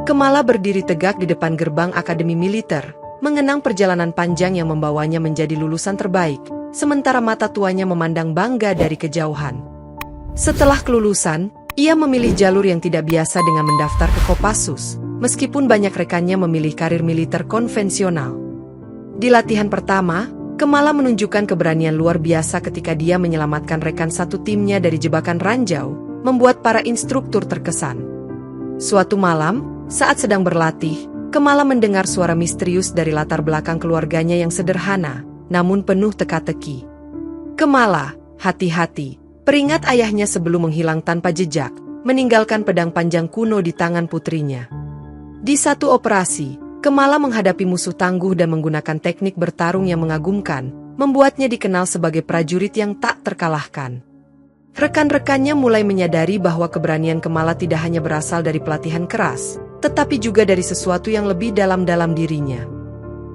Kemala berdiri tegak di depan gerbang Akademi Militer, mengenang perjalanan panjang yang membawanya menjadi lulusan terbaik, sementara mata tuanya memandang bangga dari kejauhan. Setelah kelulusan, ia memilih jalur yang tidak biasa dengan mendaftar ke Kopassus, meskipun banyak rekannya memilih karir militer konvensional. Di latihan pertama, Kemala menunjukkan keberanian luar biasa ketika dia menyelamatkan rekan satu timnya dari jebakan ranjau, membuat para instruktur terkesan. Suatu malam, saat sedang berlatih, Kemala mendengar suara misterius dari latar belakang keluarganya yang sederhana, namun penuh teka-teki. "Kemala, hati-hati," peringat ayahnya sebelum menghilang tanpa jejak, meninggalkan pedang panjang kuno di tangan putrinya. Di satu operasi, Kemala menghadapi musuh tangguh dan menggunakan teknik bertarung yang mengagumkan, membuatnya dikenal sebagai prajurit yang tak terkalahkan. Rekan-rekannya mulai menyadari bahwa keberanian Kemala tidak hanya berasal dari pelatihan keras, tetapi juga dari sesuatu yang lebih dalam dirinya.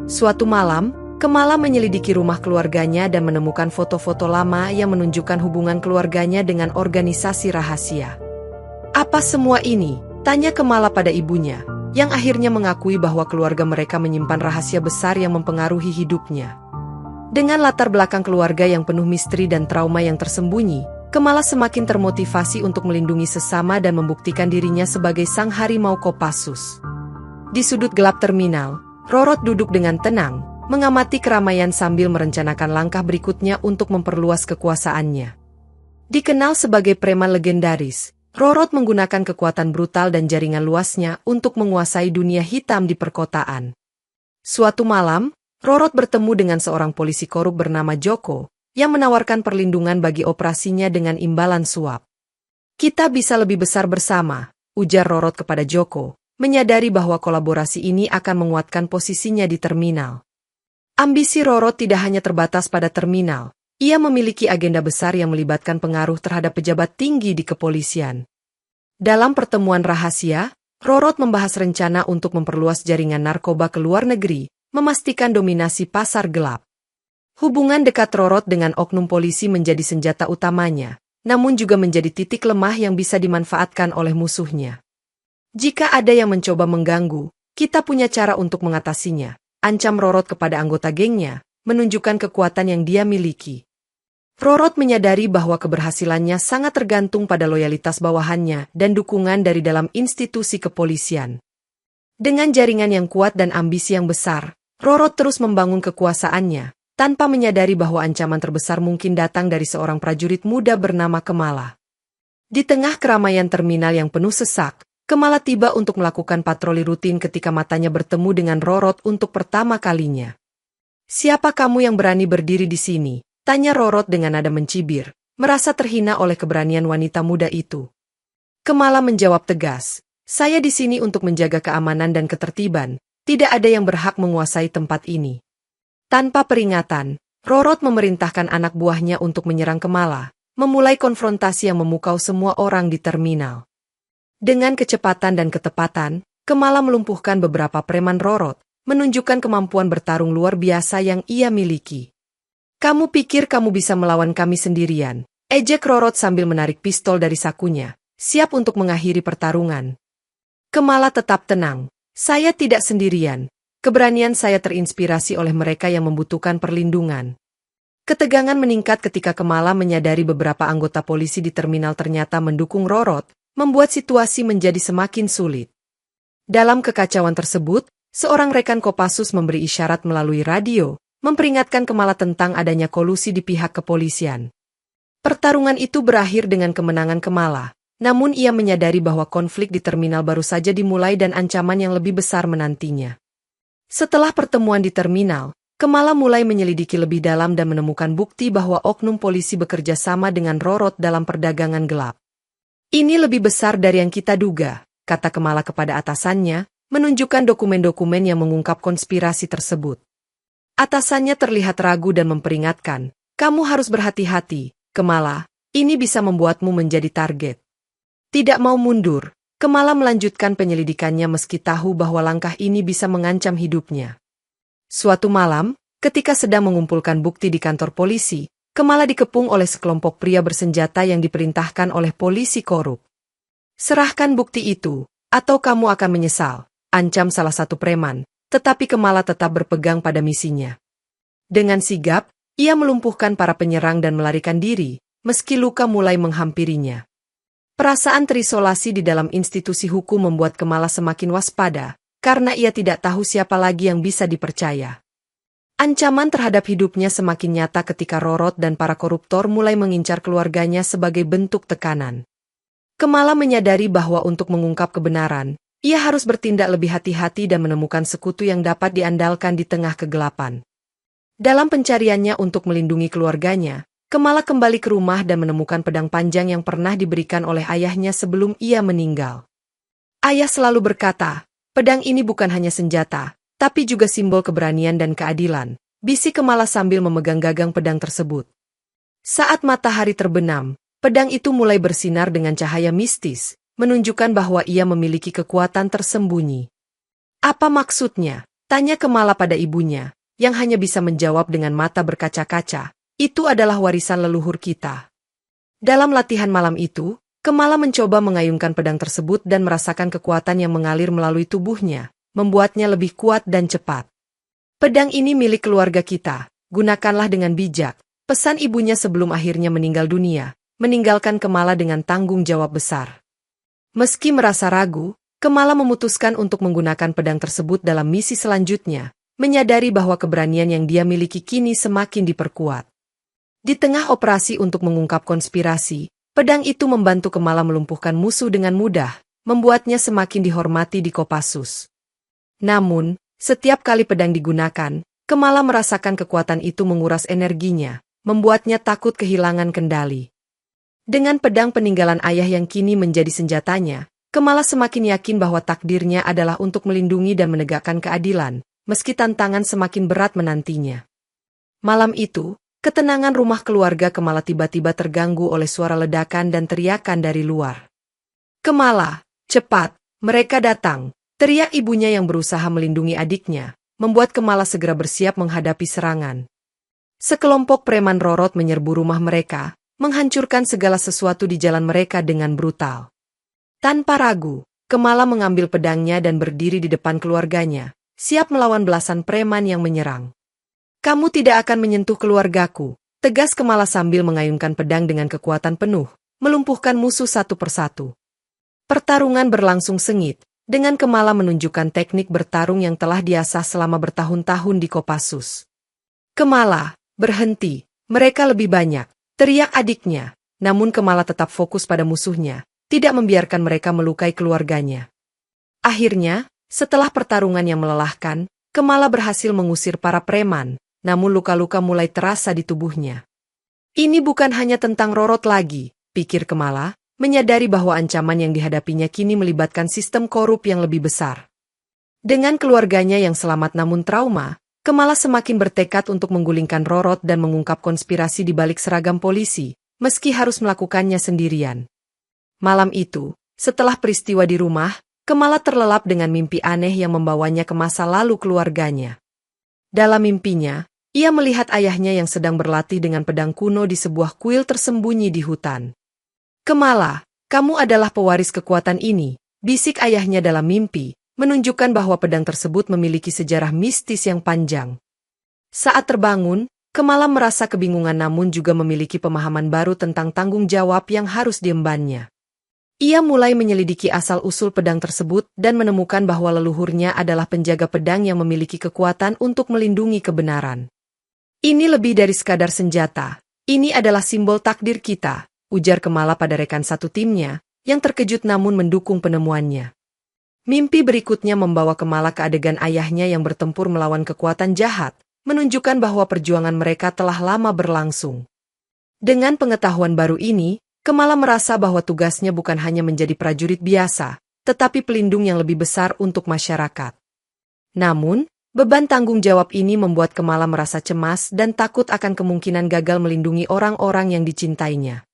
Suatu malam, Kemala menyelidiki rumah keluarganya dan menemukan foto-foto lama yang menunjukkan hubungan keluarganya dengan organisasi rahasia. "Apa semua ini?" tanya Kemala pada ibunya, yang akhirnya mengakui bahwa keluarga mereka menyimpan rahasia besar yang mempengaruhi hidupnya. Dengan latar belakang keluarga yang penuh misteri dan trauma yang tersembunyi, Kemala semakin termotivasi untuk melindungi sesama dan membuktikan dirinya sebagai sang harimau Kopassus. Di sudut gelap terminal, Rorot duduk dengan tenang, mengamati keramaian sambil merencanakan langkah berikutnya untuk memperluas kekuasaannya. Dikenal sebagai preman legendaris, Rorot menggunakan kekuatan brutal dan jaringan luasnya untuk menguasai dunia hitam di perkotaan. Suatu malam, Rorot bertemu dengan seorang polisi korup bernama Joko, yang menawarkan perlindungan bagi operasinya dengan imbalan suap. "Kita bisa lebih besar bersama," ujar Rorot kepada Joko, menyadari bahwa kolaborasi ini akan menguatkan posisinya di terminal. Ambisi Rorot tidak hanya terbatas pada terminal. Ia memiliki agenda besar yang melibatkan pengaruh terhadap pejabat tinggi di kepolisian. Dalam pertemuan rahasia, Rorot membahas rencana untuk memperluas jaringan narkoba ke luar negeri, memastikan dominasi pasar gelap. Hubungan dekat Rorot dengan oknum polisi menjadi senjata utamanya, namun juga menjadi titik lemah yang bisa dimanfaatkan oleh musuhnya. "Jika ada yang mencoba mengganggu, kita punya cara untuk mengatasinya," ancam Rorot kepada anggota gengnya, menunjukkan kekuatan yang dia miliki. Rorot menyadari bahwa keberhasilannya sangat tergantung pada loyalitas bawahannya dan dukungan dari dalam institusi kepolisian. Dengan jaringan yang kuat dan ambisi yang besar, Rorot terus membangun kekuasaannya, tanpa menyadari bahwa ancaman terbesar mungkin datang dari seorang prajurit muda bernama Kemala. Di tengah keramaian terminal yang penuh sesak, Kemala tiba untuk melakukan patroli rutin ketika matanya bertemu dengan Rorot untuk pertama kalinya. "Siapa kamu yang berani berdiri di sini?" tanya Rorot dengan nada mencibir, merasa terhina oleh keberanian wanita muda itu. Kemala menjawab tegas, "Saya di sini untuk menjaga keamanan dan ketertiban, tidak ada yang berhak menguasai tempat ini." Tanpa peringatan, Rorot memerintahkan anak buahnya untuk menyerang Kemala, memulai konfrontasi yang memukau semua orang di terminal. Dengan kecepatan dan ketepatan, Kemala melumpuhkan beberapa preman Rorot, menunjukkan kemampuan bertarung luar biasa yang ia miliki. "Kamu pikir kamu bisa melawan kami sendirian?" ejek Rorot sambil menarik pistol dari sakunya, siap untuk mengakhiri pertarungan. Kemala tetap tenang. "Saya tidak sendirian. Keberanian saya terinspirasi oleh mereka yang membutuhkan perlindungan." Ketegangan meningkat ketika Kemala menyadari beberapa anggota polisi di terminal ternyata mendukung Rorot, membuat situasi menjadi semakin sulit. Dalam kekacauan tersebut, seorang rekan Kopassus memberi isyarat melalui radio, memperingatkan Kemala tentang adanya kolusi di pihak kepolisian. Pertarungan itu berakhir dengan kemenangan Kemala, namun ia menyadari bahwa konflik di terminal baru saja dimulai dan ancaman yang lebih besar menantinya. Setelah pertemuan di terminal, Kemala mulai menyelidiki lebih dalam dan menemukan bukti bahwa oknum polisi bekerja sama dengan Rorot dalam perdagangan gelap. "Ini lebih besar dari yang kita duga," kata Kemala kepada atasannya, menunjukkan dokumen-dokumen yang mengungkap konspirasi tersebut. Atasannya terlihat ragu dan memperingatkan, "Kamu harus berhati-hati, Kemala, ini bisa membuatmu menjadi target." Tidak mau mundur, Kemala melanjutkan penyelidikannya meski tahu bahwa langkah ini bisa mengancam hidupnya. Suatu malam, ketika sedang mengumpulkan bukti di kantor polisi, Kemala dikepung oleh sekelompok pria bersenjata yang diperintahkan oleh polisi korup. "Serahkan bukti itu," atau kamu akan menyesal, ancam salah satu preman, tetapi Kemala tetap berpegang pada misinya. Dengan sigap, ia melumpuhkan para penyerang dan melarikan diri, meski luka mulai menghampirinya. Perasaan terisolasi di dalam institusi hukum membuat Kemala semakin waspada, karena ia tidak tahu siapa lagi yang bisa dipercaya. Ancaman terhadap hidupnya semakin nyata ketika Rorot dan para koruptor mulai mengincar keluarganya sebagai bentuk tekanan. Kemala menyadari bahwa untuk mengungkap kebenaran, ia harus bertindak lebih hati-hati dan menemukan sekutu yang dapat diandalkan di tengah kegelapan. Dalam pencariannya untuk melindungi keluarganya, Kemala kembali ke rumah dan menemukan pedang panjang yang pernah diberikan oleh ayahnya sebelum ia meninggal. Ayah selalu berkata, pedang ini bukan hanya senjata, tapi juga simbol keberanian dan keadilan, bisik Kemala sambil memegang gagang pedang tersebut. Saat matahari terbenam, pedang itu mulai bersinar dengan cahaya mistis, menunjukkan bahwa ia memiliki kekuatan tersembunyi. Apa maksudnya? Tanya Kemala pada ibunya, yang hanya bisa menjawab dengan mata berkaca-kaca. Itu adalah warisan leluhur kita. Dalam latihan malam itu, Kemala mencoba mengayunkan pedang tersebut dan merasakan kekuatan yang mengalir melalui tubuhnya, membuatnya lebih kuat dan cepat. Pedang ini milik keluarga kita, gunakanlah dengan bijak, pesan ibunya sebelum akhirnya meninggal dunia, meninggalkan Kemala dengan tanggung jawab besar. Meski merasa ragu, Kemala memutuskan untuk menggunakan pedang tersebut dalam misi selanjutnya, menyadari bahwa keberanian yang dia miliki kini semakin diperkuat. Di tengah operasi untuk mengungkap konspirasi, pedang itu membantu Kemala melumpuhkan musuh dengan mudah, membuatnya semakin dihormati di Kopassus. Namun, setiap kali pedang digunakan, Kemala merasakan kekuatan itu menguras energinya, membuatnya takut kehilangan kendali. Dengan pedang peninggalan ayah yang kini menjadi senjatanya, Kemala semakin yakin bahwa takdirnya adalah untuk melindungi dan menegakkan keadilan, meski tantangan semakin berat menantinya. Malam itu, ketenangan rumah keluarga Kemala tiba-tiba terganggu oleh suara ledakan dan teriakan dari luar. "Kemala, cepat, mereka datang!" Teriak ibunya yang berusaha melindungi adiknya, membuat Kemala segera bersiap menghadapi serangan. Sekelompok preman Rorot menyerbu rumah mereka, menghancurkan segala sesuatu di jalan mereka dengan brutal. Tanpa ragu, Kemala mengambil pedangnya dan berdiri di depan keluarganya, siap melawan belasan preman yang menyerang. "Kamu tidak akan menyentuh keluargaku," tegas Kemala sambil mengayunkan pedang dengan kekuatan penuh, melumpuhkan musuh satu persatu. Pertarungan berlangsung sengit, dengan Kemala menunjukkan teknik bertarung yang telah diasah selama bertahun-tahun di Kopassus. "Kemala, berhenti, mereka lebih banyak," teriak adiknya, namun Kemala tetap fokus pada musuhnya, tidak membiarkan mereka melukai keluarganya. Akhirnya, setelah pertarungan yang melelahkan, Kemala berhasil mengusir para preman, namun luka-luka mulai terasa di tubuhnya. Ini bukan hanya tentang Rorot lagi, pikir Kemala, menyadari bahwa ancaman yang dihadapinya kini melibatkan sistem korup yang lebih besar. Dengan keluarganya yang selamat namun trauma, Kemala semakin bertekad untuk menggulingkan Rorot dan mengungkap konspirasi di balik seragam polisi, meski harus melakukannya sendirian. Malam itu, setelah peristiwa di rumah, Kemala terlelap dengan mimpi aneh yang membawanya ke masa lalu keluarganya. Dalam mimpinya, ia melihat ayahnya yang sedang berlatih dengan pedang kuno di sebuah kuil tersembunyi di hutan. "Kemala, kamu adalah pewaris kekuatan ini," bisik ayahnya dalam mimpi, menunjukkan bahwa pedang tersebut memiliki sejarah mistis yang panjang. Saat terbangun, Kemala merasa kebingungan namun juga memiliki pemahaman baru tentang tanggung jawab yang harus diembannya. Ia mulai menyelidiki asal-usul pedang tersebut dan menemukan bahwa leluhurnya adalah penjaga pedang yang memiliki kekuatan untuk melindungi kebenaran. "Ini lebih dari sekadar senjata, ini adalah simbol takdir kita," ujar Kemala pada rekan satu timnya, yang terkejut namun mendukung penemuannya. Mimpi berikutnya membawa Kemala ke adegan ayahnya yang bertempur melawan kekuatan jahat, menunjukkan bahwa perjuangan mereka telah lama berlangsung. Dengan pengetahuan baru ini, Kemala merasa bahwa tugasnya bukan hanya menjadi prajurit biasa, tetapi pelindung yang lebih besar untuk masyarakat. Namun, beban tanggung jawab ini membuat Kemala merasa cemas dan takut akan kemungkinan gagal melindungi orang-orang yang dicintainya.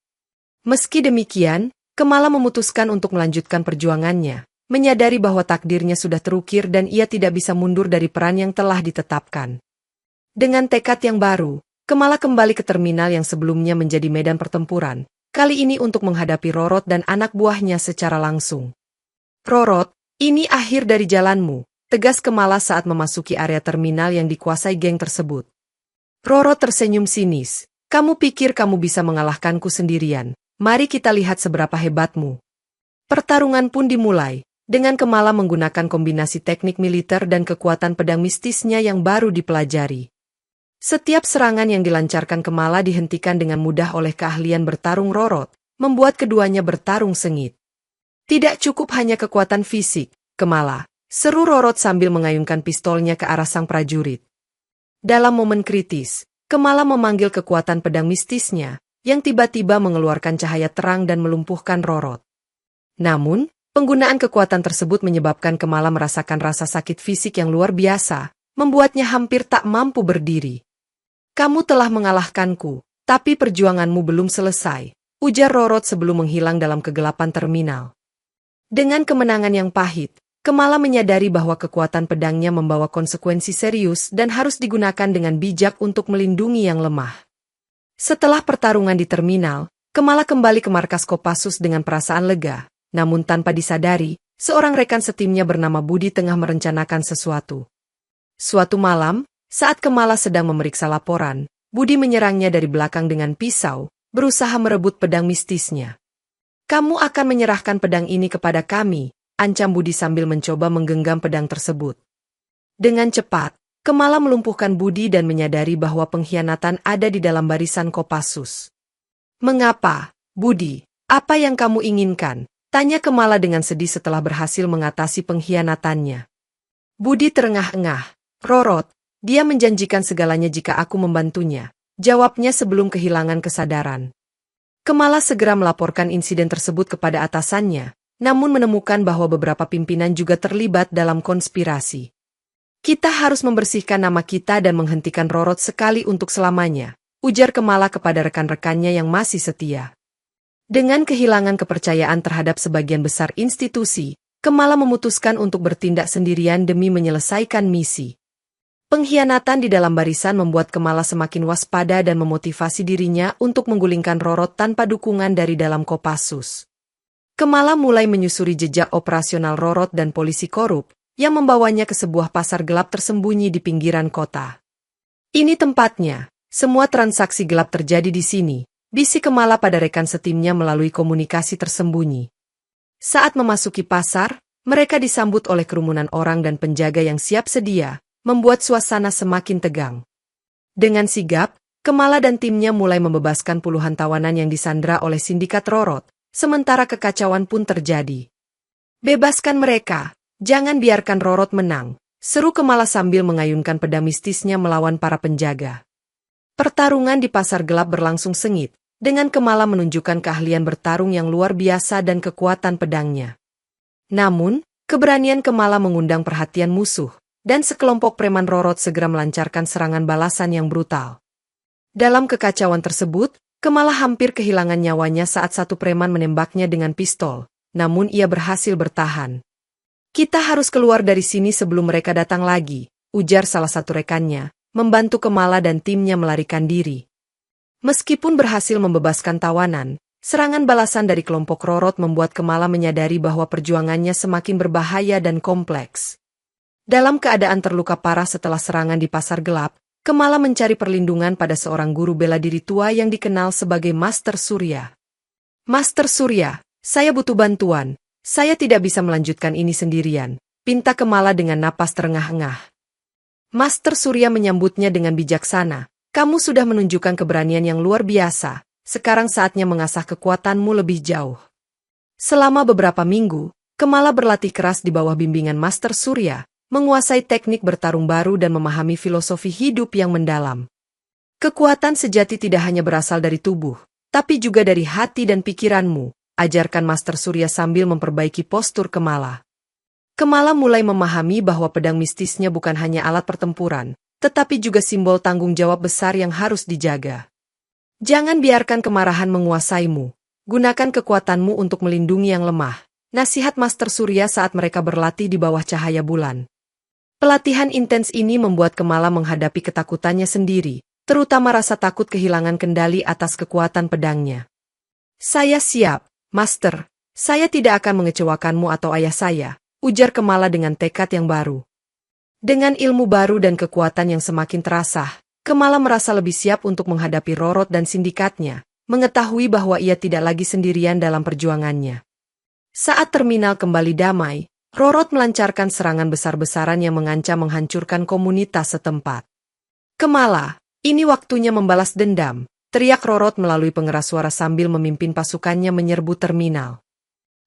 Meski demikian, Kemala memutuskan untuk melanjutkan perjuangannya, menyadari bahwa takdirnya sudah terukir dan ia tidak bisa mundur dari peran yang telah ditetapkan. Dengan tekad yang baru, Kemala kembali ke terminal yang sebelumnya menjadi medan pertempuran, kali ini untuk menghadapi Rorot dan anak buahnya secara langsung. Rorot, ini akhir dari jalanmu, tegas Kemala saat memasuki area terminal yang dikuasai geng tersebut. Rorot tersenyum sinis. Kamu pikir kamu bisa mengalahkanku sendirian? Mari kita lihat seberapa hebatmu. Pertarungan pun dimulai, dengan Kemala menggunakan kombinasi teknik militer dan kekuatan pedang mistisnya yang baru dipelajari. Setiap serangan yang dilancarkan Kemala dihentikan dengan mudah oleh keahlian bertarung Rorot, membuat keduanya bertarung sengit. Tidak cukup hanya kekuatan fisik, Kemala, seru Rorot sambil mengayunkan pistolnya ke arah sang prajurit. Dalam momen kritis, Kemala memanggil kekuatan pedang mistisnya, yang tiba-tiba mengeluarkan cahaya terang dan melumpuhkan Rorot. Namun, penggunaan kekuatan tersebut menyebabkan Kemala merasakan rasa sakit fisik yang luar biasa, membuatnya hampir tak mampu berdiri. Kamu telah mengalahkanku, tapi perjuanganmu belum selesai, ujar Rorot sebelum menghilang dalam kegelapan terminal. Dengan kemenangan yang pahit, Kemala menyadari bahwa kekuatan pedangnya membawa konsekuensi serius dan harus digunakan dengan bijak untuk melindungi yang lemah. Setelah pertarungan di terminal, Kemala kembali ke markas Kopassus dengan perasaan lega. Namun tanpa disadari, seorang rekan setimnya bernama Budi tengah merencanakan sesuatu. Suatu malam, saat Kemala sedang memeriksa laporan, Budi menyerangnya dari belakang dengan pisau, berusaha merebut pedang mistisnya. Kamu akan menyerahkan pedang ini kepada kami, ancam Budi sambil mencoba menggenggam pedang tersebut. Dengan cepat, Kemala melumpuhkan Budi dan menyadari bahwa pengkhianatan ada di dalam barisan Kopassus. Mengapa, Budi? Apa yang kamu inginkan? Tanya Kemala dengan sedih setelah berhasil mengatasi pengkhianatannya. Budi terengah-engah. Rorot, dia menjanjikan segalanya jika aku membantunya, jawabnya sebelum kehilangan kesadaran. Kemala segera melaporkan insiden tersebut kepada atasannya, namun menemukan bahwa beberapa pimpinan juga terlibat dalam konspirasi. Kita harus membersihkan nama kita dan menghentikan Rorot sekali untuk selamanya, ujar Kemala kepada rekan-rekannya yang masih setia. Dengan kehilangan kepercayaan terhadap sebagian besar institusi, Kemala memutuskan untuk bertindak sendirian demi menyelesaikan misi. Pengkhianatan di dalam barisan membuat Kemala semakin waspada dan memotivasi dirinya untuk menggulingkan Rorot tanpa dukungan dari dalam Kopassus. Kemala mulai menyusuri jejak operasional Rorot dan polisi korup, yang membawanya ke sebuah pasar gelap tersembunyi di pinggiran kota. Ini tempatnya, semua transaksi gelap terjadi di sini. Bisik Kemala pada rekan setimnya melalui komunikasi tersembunyi. Saat memasuki pasar, mereka disambut oleh kerumunan orang dan penjaga yang siap sedia, membuat suasana semakin tegang. Dengan sigap, Kemala dan timnya mulai membebaskan puluhan tawanan yang disandra oleh sindikat Rorot, sementara kekacauan pun terjadi. Bebaskan mereka, jangan biarkan Rorot menang, seru Kemala sambil mengayunkan pedang mistisnya melawan para penjaga. Pertarungan di pasar gelap berlangsung sengit, dengan Kemala menunjukkan keahlian bertarung yang luar biasa dan kekuatan pedangnya. Namun, keberanian Kemala mengundang perhatian musuh, dan sekelompok preman Rorot segera melancarkan serangan balasan yang brutal. Dalam kekacauan tersebut, Kemala hampir kehilangan nyawanya saat satu preman menembaknya dengan pistol, namun ia berhasil bertahan. Kita harus keluar dari sini sebelum mereka datang lagi, ujar salah satu rekannya, membantu Kemala dan timnya melarikan diri. Meskipun berhasil membebaskan tawanan, serangan balasan dari kelompok Rorot membuat Kemala menyadari bahwa perjuangannya semakin berbahaya dan kompleks. Dalam keadaan terluka parah setelah serangan di pasar gelap, Kemala mencari perlindungan pada seorang guru bela diri tua yang dikenal sebagai Master Surya. Master Surya, saya butuh bantuan. Saya tidak bisa melanjutkan ini sendirian, pinta Kemala dengan napas terengah-engah. Master Surya menyambutnya dengan bijaksana. Kamu sudah menunjukkan keberanian yang luar biasa, sekarang saatnya mengasah kekuatanmu lebih jauh. Selama beberapa minggu, Kemala berlatih keras di bawah bimbingan Master Surya, menguasai teknik bertarung baru dan memahami filosofi hidup yang mendalam. Kekuatan sejati tidak hanya berasal dari tubuh, tapi juga dari hati dan pikiranmu, ajarkan Master Surya sambil memperbaiki postur Kemala. Kemala mulai memahami bahwa pedang mistisnya bukan hanya alat pertempuran, tetapi juga simbol tanggung jawab besar yang harus dijaga. Jangan biarkan kemarahan menguasaimu. Gunakan kekuatanmu untuk melindungi yang lemah. Nasihat Master Surya saat mereka berlatih di bawah cahaya bulan. Pelatihan intens ini membuat Kemala menghadapi ketakutannya sendiri, terutama rasa takut kehilangan kendali atas kekuatan pedangnya. Saya siap, Master. Saya tidak akan mengecewakanmu atau ayah saya, ujar Kamala dengan tekad yang baru. Dengan ilmu baru dan kekuatan yang semakin terasah, Kamala merasa lebih siap untuk menghadapi Rorot dan sindikatnya, mengetahui bahwa ia tidak lagi sendirian dalam perjuangannya. Saat terminal kembali damai, Rorot melancarkan serangan besar-besaran yang mengancam menghancurkan komunitas setempat. Kamala, ini waktunya membalas dendam, teriak Rorot melalui pengeras suara sambil memimpin pasukannya menyerbu terminal.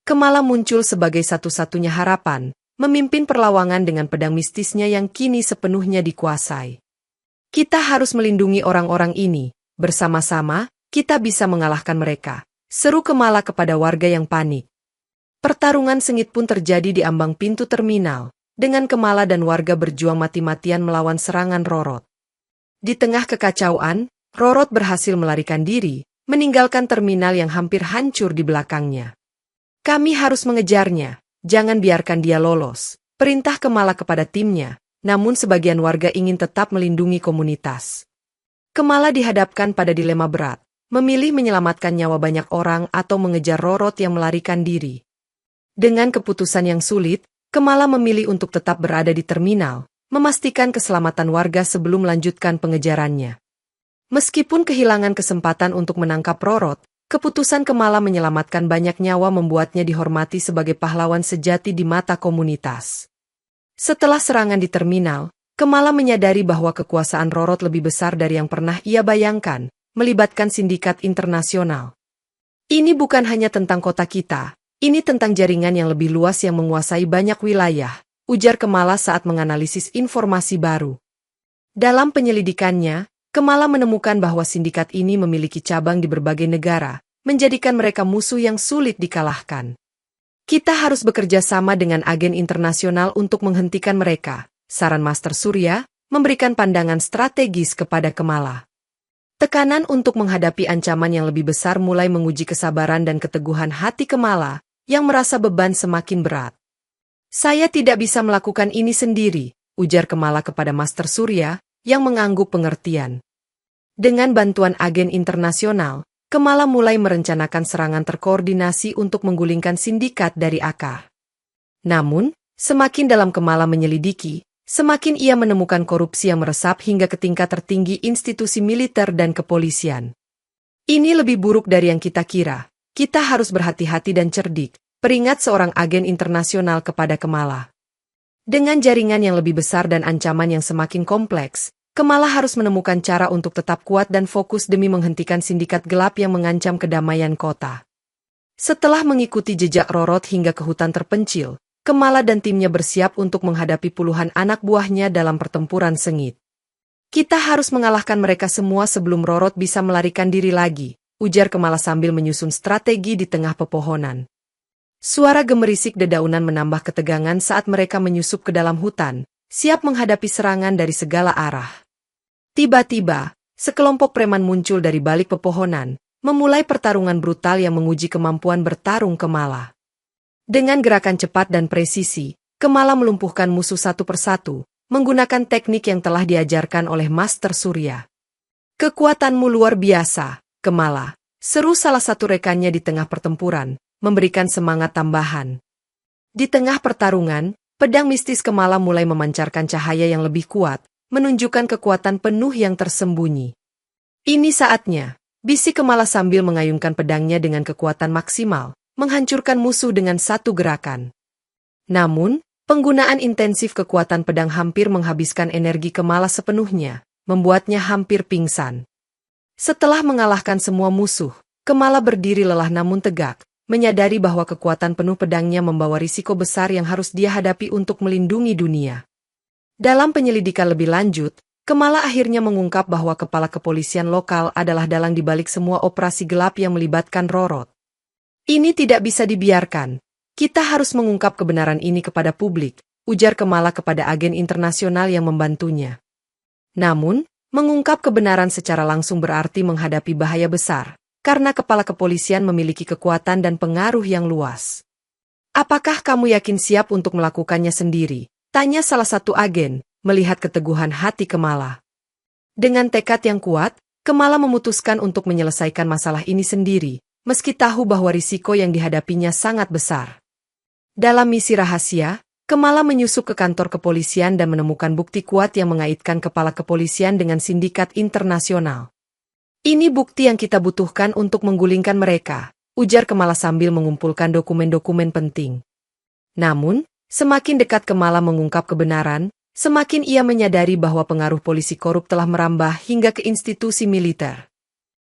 Kamala muncul sebagai satu-satunya harapan, memimpin perlawanan dengan pedang mistisnya yang kini sepenuhnya dikuasai. Kita harus melindungi orang-orang ini, bersama-sama, kita bisa mengalahkan mereka, seru Kamala kepada warga yang panik. Pertarungan sengit pun terjadi di ambang pintu terminal, dengan Kamala dan warga berjuang mati-matian melawan serangan Rorot. Di tengah kekacauan, Rorot berhasil melarikan diri, meninggalkan terminal yang hampir hancur di belakangnya. Kami harus mengejarnya, jangan biarkan dia lolos, perintah Kamala kepada timnya, namun sebagian warga ingin tetap melindungi komunitas. Kamala dihadapkan pada dilema berat, memilih menyelamatkan nyawa banyak orang atau mengejar Rorot yang melarikan diri. Dengan keputusan yang sulit, Kamala memilih untuk tetap berada di terminal, memastikan keselamatan warga sebelum melanjutkan pengejarannya. Meskipun kehilangan kesempatan untuk menangkap Rorot, keputusan Kamala menyelamatkan banyak nyawa membuatnya dihormati sebagai pahlawan sejati di mata komunitas. Setelah serangan di terminal, Kamala menyadari bahwa kekuasaan Rorot lebih besar dari yang pernah ia bayangkan, melibatkan sindikat internasional. Ini bukan hanya tentang kota kita, ini tentang jaringan yang lebih luas yang menguasai banyak wilayah, ujar Kamala saat menganalisis informasi baru. Dalam penyelidikannya, Kamala menemukan bahwa sindikat ini memiliki cabang di berbagai negara, menjadikan mereka musuh yang sulit dikalahkan. Kita harus bekerja sama dengan agen internasional untuk menghentikan mereka, saran Master Surya, memberikan pandangan strategis kepada Kamala. Tekanan untuk menghadapi ancaman yang lebih besar mulai menguji kesabaran dan keteguhan hati Kamala, yang merasa beban semakin berat. Saya tidak bisa melakukan ini sendiri, ujar Kamala kepada Master Surya, yang mengangguk pengertian. Dengan bantuan agen internasional, Kamala mulai merencanakan serangan terkoordinasi untuk menggulingkan sindikat dari akar. Namun, semakin dalam Kamala menyelidiki, semakin ia menemukan korupsi yang meresap hingga ke tingkat tertinggi institusi militer dan kepolisian. Ini lebih buruk dari yang kita kira. Kita harus berhati-hati dan cerdik, peringat seorang agen internasional kepada Kamala. Dengan jaringan yang lebih besar dan ancaman yang semakin kompleks, Kamala harus menemukan cara untuk tetap kuat dan fokus demi menghentikan sindikat gelap yang mengancam kedamaian kota. Setelah mengikuti jejak Rorot hingga ke hutan terpencil, Kamala dan timnya bersiap untuk menghadapi puluhan anak buahnya dalam pertempuran sengit. Kita harus mengalahkan mereka semua sebelum Rorot bisa melarikan diri lagi, ujar Kamala sambil menyusun strategi di tengah pepohonan. Suara gemerisik dedaunan menambah ketegangan saat mereka menyusup ke dalam hutan, siap menghadapi serangan dari segala arah. Tiba-tiba, sekelompok preman muncul dari balik pepohonan, memulai pertarungan brutal yang menguji kemampuan bertarung Kamala. Dengan gerakan cepat dan presisi, Kamala melumpuhkan musuh satu persatu, menggunakan teknik yang telah diajarkan oleh Master Surya. Kekuatanmu luar biasa, Kamala, seru salah satu rekannya di tengah pertempuran, memberikan semangat tambahan. Di tengah pertarungan, pedang mistis Kamala mulai memancarkan cahaya yang lebih kuat, menunjukkan kekuatan penuh yang tersembunyi. Ini saatnya, bisik Kamala sambil mengayunkan pedangnya dengan kekuatan maksimal, menghancurkan musuh dengan satu gerakan. Namun, penggunaan intensif kekuatan pedang hampir menghabiskan energi Kamala sepenuhnya, membuatnya hampir pingsan. Setelah mengalahkan semua musuh, Kamala berdiri lelah namun tegak, menyadari bahwa kekuatan penuh pedangnya membawa risiko besar yang harus dia hadapi untuk melindungi dunia. Dalam penyelidikan lebih lanjut, Kamala akhirnya mengungkap bahwa kepala kepolisian lokal adalah dalang di balik semua operasi gelap yang melibatkan Rorot. Ini tidak bisa dibiarkan. Kita harus mengungkap kebenaran ini kepada publik, ujar Kamala kepada agen internasional yang membantunya. Namun, mengungkap kebenaran secara langsung berarti menghadapi bahaya besar, karena kepala kepolisian memiliki kekuatan dan pengaruh yang luas. Apakah kamu yakin siap untuk melakukannya sendiri? Tanya salah satu agen, melihat keteguhan hati Kamala. Dengan tekad yang kuat, Kamala memutuskan untuk menyelesaikan masalah ini sendiri, meski tahu bahwa risiko yang dihadapinya sangat besar. Dalam misi rahasia, Kamala menyusup ke kantor kepolisian dan menemukan bukti kuat yang mengaitkan kepala kepolisian dengan sindikat internasional. Ini bukti yang kita butuhkan untuk menggulingkan mereka, ujar Kamala sambil mengumpulkan dokumen-dokumen penting. Namun, semakin dekat Kamala mengungkap kebenaran, semakin ia menyadari bahwa pengaruh polisi korup telah merambah hingga ke institusi militer.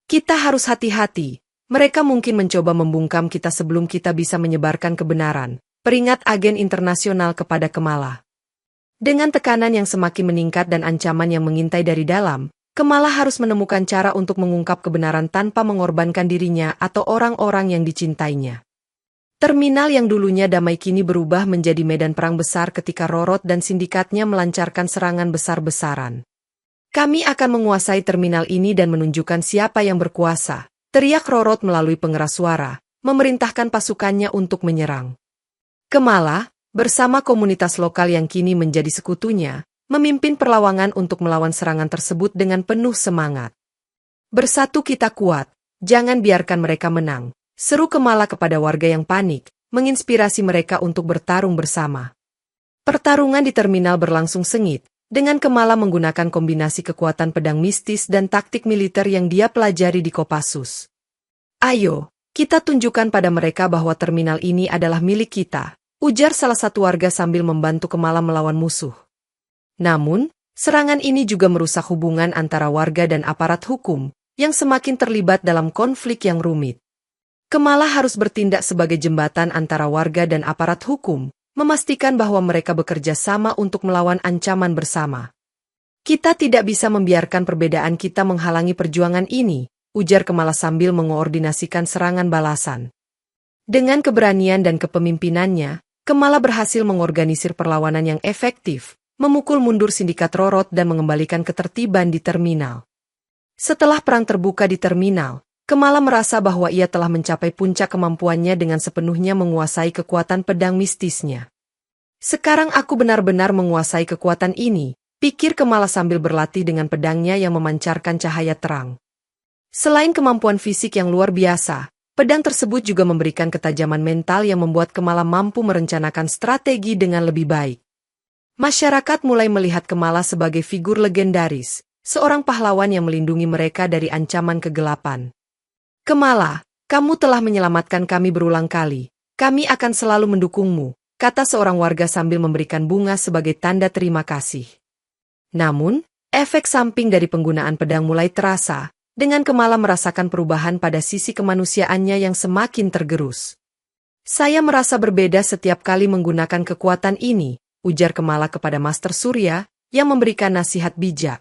Kita harus hati-hati, mereka mungkin mencoba membungkam kita sebelum kita bisa menyebarkan kebenaran, peringat agen internasional kepada Kamala. Dengan tekanan yang semakin meningkat dan ancaman yang mengintai dari dalam, Kamala harus menemukan cara untuk mengungkap kebenaran tanpa mengorbankan dirinya atau orang-orang yang dicintainya. Terminal yang dulunya damai kini berubah menjadi medan perang besar ketika Rorot dan sindikatnya melancarkan serangan besar-besaran. Kami akan menguasai terminal ini dan menunjukkan siapa yang berkuasa, teriak Rorot melalui pengeras suara, memerintahkan pasukannya untuk menyerang. Kamala, bersama komunitas lokal yang kini menjadi sekutunya, memimpin perlawanan untuk melawan serangan tersebut dengan penuh semangat. Bersatu kita kuat, jangan biarkan mereka menang. Seru Kamala kepada warga yang panik, menginspirasi mereka untuk bertarung bersama. Pertarungan di terminal berlangsung sengit, dengan Kamala menggunakan kombinasi kekuatan pedang mistis dan taktik militer yang dia pelajari di Kopassus. Ayo, kita tunjukkan pada mereka bahwa terminal ini adalah milik kita, ujar salah satu warga sambil membantu Kamala melawan musuh. Namun, serangan ini juga merusak hubungan antara warga dan aparat hukum, yang semakin terlibat dalam konflik yang rumit. Kamala harus bertindak sebagai jembatan antara warga dan aparat hukum, memastikan bahwa mereka bekerja sama untuk melawan ancaman bersama. Kita tidak bisa membiarkan perbedaan kita menghalangi perjuangan ini, ujar Kamala sambil mengoordinasikan serangan balasan. Dengan keberanian dan kepemimpinannya, Kamala berhasil mengorganisir perlawanan yang efektif, memukul mundur sindikat Rorot dan mengembalikan ketertiban di terminal. Setelah perang terbuka di terminal, Kamala merasa bahwa ia telah mencapai puncak kemampuannya dengan sepenuhnya menguasai kekuatan pedang mistisnya. Sekarang aku benar-benar menguasai kekuatan ini, pikir Kamala sambil berlatih dengan pedangnya yang memancarkan cahaya terang. Selain kemampuan fisik yang luar biasa, pedang tersebut juga memberikan ketajaman mental yang membuat Kamala mampu merencanakan strategi dengan lebih baik. Masyarakat mulai melihat Kamala sebagai figur legendaris, seorang pahlawan yang melindungi mereka dari ancaman kegelapan. Kamala, kamu telah menyelamatkan kami berulang kali. Kami akan selalu mendukungmu, kata seorang warga sambil memberikan bunga sebagai tanda terima kasih. Namun, efek samping dari penggunaan pedang mulai terasa, dengan Kamala merasakan perubahan pada sisi kemanusiaannya yang semakin tergerus. Saya merasa berbeda setiap kali menggunakan kekuatan ini, ujar Kamala kepada Master Surya, yang memberikan nasihat bijak.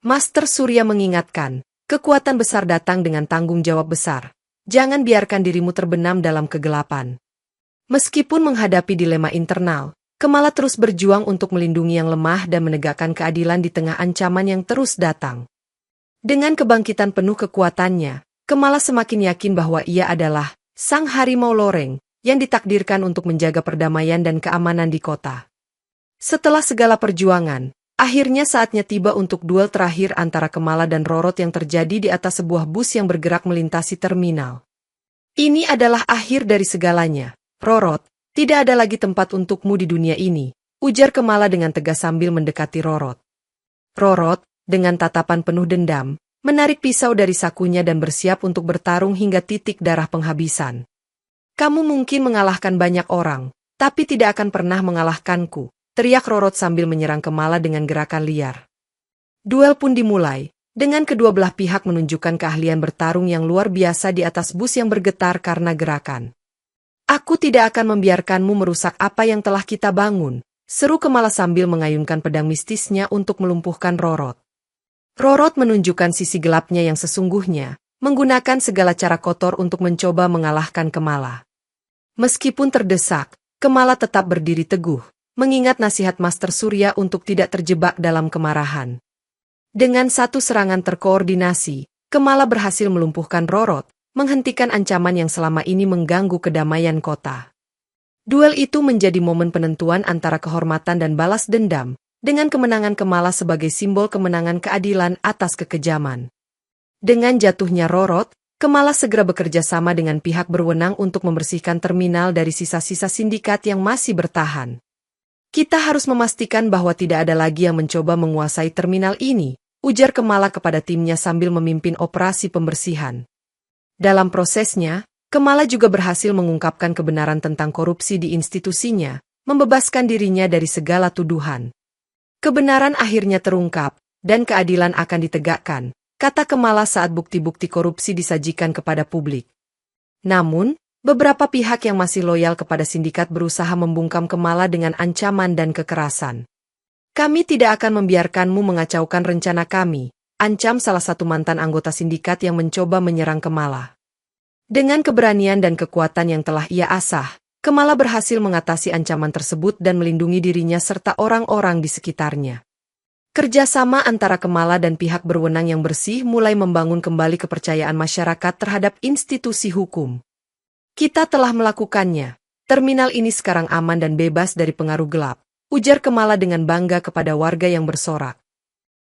Master Surya mengingatkan, kekuatan besar datang dengan tanggung jawab besar. Jangan biarkan dirimu terbenam dalam kegelapan. Meskipun menghadapi dilema internal, Kamala terus berjuang untuk melindungi yang lemah dan menegakkan keadilan di tengah ancaman yang terus datang. Dengan kebangkitan penuh kekuatannya, Kamala semakin yakin bahwa ia adalah sang harimau loreng yang ditakdirkan untuk menjaga perdamaian dan keamanan di kota. Setelah segala perjuangan, akhirnya saatnya tiba untuk duel terakhir antara Kamala dan Rorot yang terjadi di atas sebuah bus yang bergerak melintasi terminal. Ini adalah akhir dari segalanya, Rorot, tidak ada lagi tempat untukmu di dunia ini, ujar Kamala dengan tegas sambil mendekati Rorot. Rorot, dengan tatapan penuh dendam, menarik pisau dari sakunya dan bersiap untuk bertarung hingga titik darah penghabisan. Kamu mungkin mengalahkan banyak orang, tapi tidak akan pernah mengalahkanku, teriak Rorot sambil menyerang Kamala dengan gerakan liar. Duel pun dimulai, dengan kedua belah pihak menunjukkan keahlian bertarung yang luar biasa di atas bus yang bergetar karena gerakan. Aku tidak akan membiarkanmu merusak apa yang telah kita bangun, seru Kamala sambil mengayunkan pedang mistisnya untuk melumpuhkan Rorot. Rorot menunjukkan sisi gelapnya yang sesungguhnya, menggunakan segala cara kotor untuk mencoba mengalahkan Kamala. Meskipun terdesak, Kamala tetap berdiri teguh, mengingat nasihat Master Surya untuk tidak terjebak dalam kemarahan. Dengan satu serangan terkoordinasi, Kamala berhasil melumpuhkan Rorot, menghentikan ancaman yang selama ini mengganggu kedamaian kota. Duel itu menjadi momen penentuan antara kehormatan dan balas dendam, dengan kemenangan Kamala sebagai simbol kemenangan keadilan atas kekejaman. Dengan jatuhnya Rorot, Kemala segera bekerja sama dengan pihak berwenang untuk membersihkan terminal dari sisa-sisa sindikat yang masih bertahan. Kita harus memastikan bahwa tidak ada lagi yang mencoba menguasai terminal ini, ujar Kemala kepada timnya sambil memimpin operasi pembersihan. Dalam prosesnya, Kemala juga berhasil mengungkapkan kebenaran tentang korupsi di institusinya, membebaskan dirinya dari segala tuduhan. Kebenaran akhirnya terungkap, dan keadilan akan ditegakkan, kata Kemala saat bukti-bukti korupsi disajikan kepada publik. Namun, beberapa pihak yang masih loyal kepada sindikat berusaha membungkam Kemala dengan ancaman dan kekerasan. Kami tidak akan membiarkanmu mengacaukan rencana kami, ancam salah satu mantan anggota sindikat yang mencoba menyerang Kemala. Dengan keberanian dan kekuatan yang telah ia asah, Kemala berhasil mengatasi ancaman tersebut dan melindungi dirinya serta orang-orang di sekitarnya. Kerjasama antara Kemala dan pihak berwenang yang bersih mulai membangun kembali kepercayaan masyarakat terhadap institusi hukum. Kita telah melakukannya. Terminal ini sekarang aman dan bebas dari pengaruh gelap, ujar Kemala dengan bangga kepada warga yang bersorak.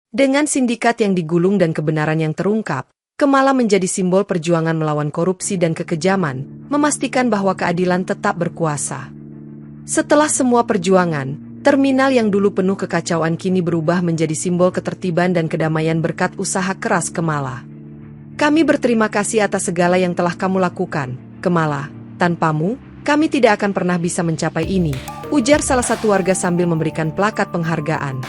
Dengan sindikat yang digulung dan kebenaran yang terungkap, Kemala menjadi simbol perjuangan melawan korupsi dan kekejaman, memastikan bahwa keadilan tetap berkuasa. Setelah semua perjuangan, terminal yang dulu penuh kekacauan kini berubah menjadi simbol ketertiban dan kedamaian berkat usaha keras Kemala. Kami berterima kasih atas segala yang telah kamu lakukan, Kemala. Tanpamu, kami tidak akan pernah bisa mencapai ini, ujar salah satu warga sambil memberikan plakat penghargaan.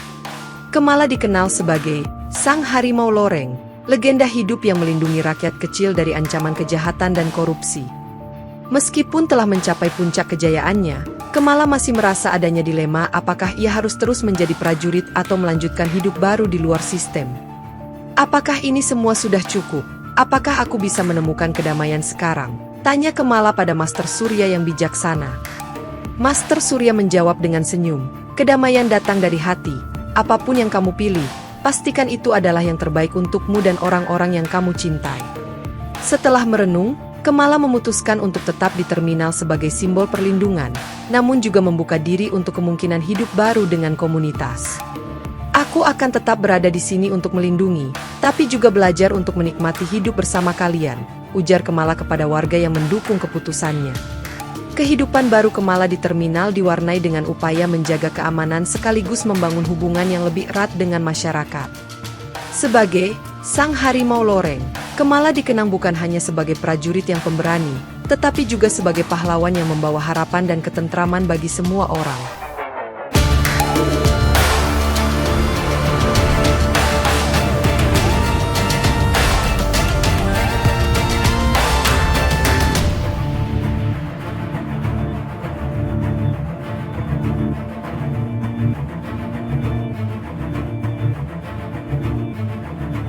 Kemala dikenal sebagai Sang Harimau Loreng, legenda hidup yang melindungi rakyat kecil dari ancaman kejahatan dan korupsi. Meskipun telah mencapai puncak kejayaannya, Kemala masih merasa adanya dilema apakah ia harus terus menjadi prajurit atau melanjutkan hidup baru di luar sistem. Apakah ini semua sudah cukup? Apakah aku bisa menemukan kedamaian sekarang? Tanya Kemala pada Master Surya yang bijaksana. Master Surya menjawab dengan senyum, kedamaian datang dari hati. Apapun yang kamu pilih, pastikan itu adalah yang terbaik untukmu dan orang-orang yang kamu cintai. Setelah merenung, Kemala memutuskan untuk tetap di terminal sebagai simbol perlindungan, namun juga membuka diri untuk kemungkinan hidup baru dengan komunitas. Aku akan tetap berada di sini untuk melindungi, tapi juga belajar untuk menikmati hidup bersama kalian, ujar Kemala kepada warga yang mendukung keputusannya. Kehidupan baru Kemala di terminal diwarnai dengan upaya menjaga keamanan sekaligus membangun hubungan yang lebih erat dengan masyarakat. Sebagai Sang Harimau Loreng, Kemala dikenang bukan hanya sebagai prajurit yang pemberani, tetapi juga sebagai pahlawan yang membawa harapan dan ketentraman bagi semua orang.